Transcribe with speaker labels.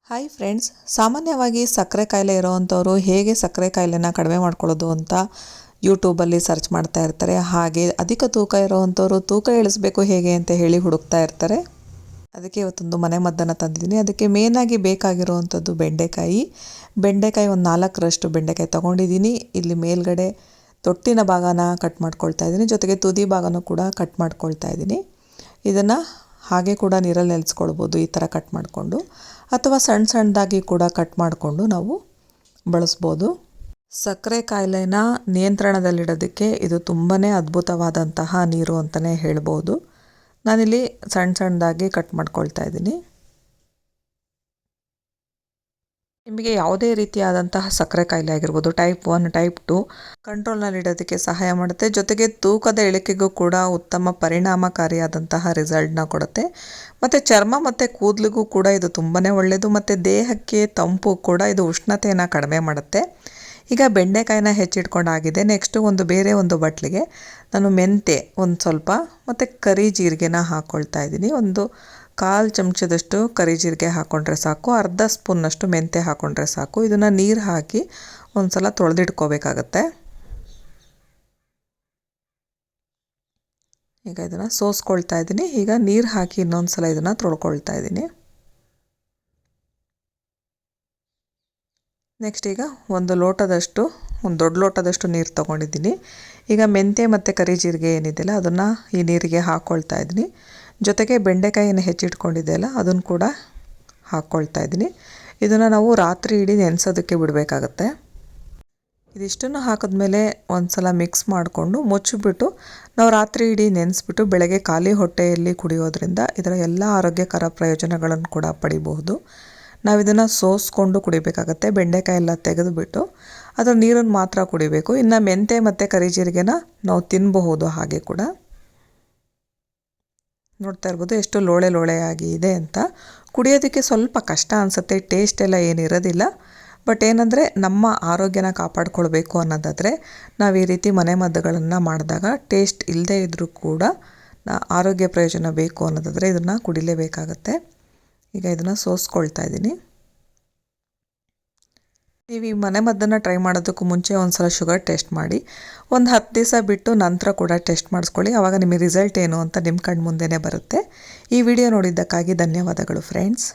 Speaker 1: Hi friends, ಸಾಮಾನ್ಯವಾಗಿ ಸಕ್ಕರೆ ಕಾಯಿಲೆ ಇರೋವಂಥವ್ರು ಹೇಗೆ ಸಕ್ಕರೆ ಕಾಯಿಲೆನ ಕಡಿಮೆ ಮಾಡ್ಕೊಳ್ಳೋದು ಅಂತ ಯೂಟ್ಯೂಬಲ್ಲಿ ಸರ್ಚ್ ಮಾಡ್ತಾ ಇರ್ತಾರೆ. ಹಾಗೆ ಅಧಿಕ ತೂಕ ಇರೋವಂಥವ್ರು ತೂಕ ಇಳಿಸ್ಬೇಕು ಹೇಗೆ ಅಂತ ಹೇಳಿ ಹುಡುಕ್ತಾ ಇರ್ತಾರೆ. ಅದಕ್ಕೆ ಇವತ್ತೊಂದು ಮನೆ ಮದ್ದನ್ನು ತಂದಿದ್ದೀನಿ. ಅದಕ್ಕೆ ಮೇನಾಗಿ ಬೇಕಾಗಿರುವಂಥದ್ದು ಬೆಂಡೆಕಾಯಿ ಒಂದು 4ರಷ್ಟು ಬೆಂಡೆಕಾಯಿ ತೊಗೊಂಡಿದ್ದೀನಿ. ಇಲ್ಲಿ ಮೇಲ್ಗಡೆ ತೊಟ್ಟಿನ ಭಾಗನ ಕಟ್ ಮಾಡ್ಕೊಳ್ತಾ ಇದ್ದೀನಿ, ಜೊತೆಗೆ ತುದಿ ಭಾಗನೂ ಕೂಡ ಕಟ್ ಮಾಡ್ಕೊಳ್ತಾ ಇದ್ದೀನಿ. ಇದನ್ನು ಹಾಗೆ ಕೂಡ ನೀರಲ್ಲಿ ನೆನೆಸ್ಕೊಳ್ಬೋದು ಈ ಥರ ಕಟ್ ಮಾಡಿಕೊಂಡು, ಅಥವಾ ಸಣ್ಣ ಸಣ್ಣದಾಗಿ ಕೂಡ ಕಟ್ ಮಾಡಿಕೊಂಡು ನಾವು ಬಳಸ್ಬೋದು. ಸಕ್ಕರೆ ಕಾಯಿಲೆನ ನಿಯಂತ್ರಣದಲ್ಲಿಡೋದಕ್ಕೆ ಇದು ತುಂಬಾ ಅದ್ಭುತವಾದಂತಹ ನೀರು ಅಂತಲೇ ಹೇಳ್ಬೋದು. ನಾನಿಲ್ಲಿ ಸಣ್ಣ ಸಣ್ಣದಾಗಿ ಕಟ್ ಮಾಡ್ಕೊಳ್ತಾ ಇದ್ದೀನಿ. ನಿಮಗೆ ಯಾವುದೇ ರೀತಿಯಾದಂತಹ ಸಕ್ಕರೆ ಕಾಯಿಲೆ ಆಗಿರ್ಬೋದು, ಟೈಪ್ 1 ಟೈಪ್ 2 ಕಂಟ್ರೋಲ್ನಲ್ಲಿಡೋದಕ್ಕೆ ಸಹಾಯ ಮಾಡುತ್ತೆ. ಜೊತೆಗೆ ತೂಕದ ಇಳಿಕೆಗೂ ಕೂಡ ಉತ್ತಮ ಪರಿಣಾಮಕಾರಿಯಾದಂತಹ ರಿಸಲ್ಟ್ನ ಕೊಡುತ್ತೆ. ಮತ್ತು ಚರ್ಮ ಮತ್ತು ಕೂದಲಿಗೂ ಕೂಡ ಇದು ತುಂಬಾ ಒಳ್ಳೆಯದು. ಮತ್ತು ದೇಹಕ್ಕೆ ತಂಪು ಕೂಡ, ಇದು ಉಷ್ಣತೆಯನ್ನು ಕಡಿಮೆ ಮಾಡುತ್ತೆ. ಈಗ ಬೆಂಡೆಕಾಯಿನ ಹೆಚ್ಚಿಟ್ಕೊಂಡಾಗಿದೆ. ನೆಕ್ಸ್ಟು ಬೇರೆ ಒಂದು ಬಟ್ಲಿಗೆ ನಾನು ಮೆಂತೆ ಒಂದು ಸ್ವಲ್ಪ ಮತ್ತು ಕರಿ ಜೀರಿಗೆನ ಹಾಕ್ಕೊಳ್ತಾ ಇದ್ದೀನಿ. 1/4 ಚಮಚದಷ್ಟು ಕರಿ ಜೀರಿಗೆ ಹಾಕ್ಕೊಂಡ್ರೆ ಸಾಕು. ಅರ್ಧ ಸ್ಪೂನ್ನಷ್ಟು ಮೆಂತೆ ಹಾಕ್ಕೊಂಡ್ರೆ ಸಾಕು. ಇದನ್ನು ನೀರು ಹಾಕಿ ಒಂದು ಸಲ ತೊಳೆದಿಟ್ಕೋಬೇಕಾಗತ್ತೆ. ಈಗ ಇದನ್ನು ಸೋಸ್ಕೊಳ್ತಾ ಇದ್ದೀನಿ. ಈಗ ನೀರು ಹಾಕಿ ಇನ್ನೊಂದು ಸಲ ಇದನ್ನು ತೊಳ್ಕೊಳ್ತಾ ಇದ್ದೀನಿ. ನೆಕ್ಸ್ಟ್ ಈಗ ಒಂದು ದೊಡ್ಡ ಲೋಟದಷ್ಟು ನೀರು ತೊಗೊಂಡಿದ್ದೀನಿ. ಈಗ ಮೆಂತೆ ಮತ್ತು ಕರಿ ಜೀರಿಗೆ ಏನಿದೆಯಲ್ಲ ಅದನ್ನು ಈ ನೀರಿಗೆ ಹಾಕ್ಕೊಳ್ತಾ ಇದ್ದೀನಿ. ಜೊತೆಗೆ ಬೆಂಡೆಕಾಯಿಯನ್ನು ಹೆಚ್ಚಿಟ್ಕೊಂಡಿದೆಯಲ್ಲ ಅದನ್ನು ಕೂಡ ಹಾಕ್ಕೊಳ್ತಾ ಇದ್ದೀನಿ. ಇದನ್ನು ನಾವು ರಾತ್ರಿ ಇಡೀ ನೆನೆಸೋದಕ್ಕೆ ಬಿಡಬೇಕಾಗತ್ತೆ. ಇದಿಷ್ಟನ್ನು ಹಾಕಿದ್ಮೇಲೆ ಒಂದು ಸಲ ಮಿಕ್ಸ್ ಮಾಡಿಕೊಂಡು ಮುಚ್ಚಿಬಿಟ್ಟು ನಾವು ರಾತ್ರಿ ಇಡೀ ನೆನೆಸ್ಬಿಟ್ಟು ಬೆಳಗ್ಗೆ ಖಾಲಿ ಹೊಟ್ಟೆಯಲ್ಲಿ ಕುಡಿಯೋದ್ರಿಂದ ಇದರ ಎಲ್ಲ ಆರೋಗ್ಯಕರ ಪ್ರಯೋಜನಗಳನ್ನು ಕೂಡ ಪಡಿಬಹುದು. ನಾವು ಇದನ್ನು ಸೋಸ್ಕೊಂಡು ಕುಡಿಬೇಕಾಗತ್ತೆ. ಬೆಂಡೆಕಾಯಿ ಎಲ್ಲ ತೆಗೆದುಬಿಟ್ಟು ಅದರ ನೀರನ್ನು ಮಾತ್ರ ಕುಡಿಬೇಕು. ಇನ್ನು ಮೆಂತೆ ಮತ್ತು ಕರಿ ಜೀರಿಗೆನ ನಾವು ತಿನ್ನಬಹುದು. ಹಾಗೆ ಕೂಡ ನೋಡ್ತಾ ಇರ್ಬೋದು ಎಷ್ಟು ಲೋಳೆಯಾಗಿ ಇದೆ ಅಂತ. ಕುಡಿಯೋದಕ್ಕೆ ಸ್ವಲ್ಪ ಕಷ್ಟ ಅನಿಸುತ್ತೆ, ಟೇಸ್ಟ್ ಎಲ್ಲ ಏನಿರೋದಿಲ್ಲ. ಬಟ್ ಏನಂದರೆ ನಮ್ಮ ಆರೋಗ್ಯನ ಕಾಪಾಡ್ಕೊಳ್ಬೇಕು ಅನ್ನೋದಾದರೆ ನಾವು ಈ ರೀತಿ ಮನೆಮದ್ದುಗಳನ್ನು ಮಾಡಿದಾಗ ಟೇಸ್ಟ್ ಇಲ್ಲದೇ ಇದ್ದರೂ ಕೂಡ ಆರೋಗ್ಯ ಪ್ರಯೋಜನ ಬೇಕು ಅನ್ನೋದಾದರೆ ಇದನ್ನು ಕುಡಿಲೇಬೇಕಾಗತ್ತೆ. ಈಗ ಇದನ್ನು ಸೋಸ್ಕೊಳ್ತಾ ಇದ್ದೀನಿ. ನೀವು ಈ ಮನೆಮದ್ದನ್ನು ಟ್ರೈ ಮಾಡೋದಕ್ಕೂ ಮುಂಚೆ ಒಂದು ಸಲ ಶುಗರ್ ಟೆಸ್ಟ್ ಮಾಡಿ, ಒಂದು 10 ದಿವಸ ಬಿಟ್ಟು ನಂತರ ಕೂಡ ಟೆಸ್ಟ್ ಮಾಡಿಸ್ಕೊಳ್ಳಿ. ಆವಾಗ ನಿಮಗೆ ರಿಸಲ್ಟ್ ಏನು ಅಂತ ನಿಮ್ಮ ಕಣ್ಣು ಮುಂದೆನೇ ಬರುತ್ತೆ. ಈ ವಿಡಿಯೋ ನೋಡಿದ್ದಕ್ಕಾಗಿ ಧನ್ಯವಾದಗಳು ಫ್ರೆಂಡ್ಸ್.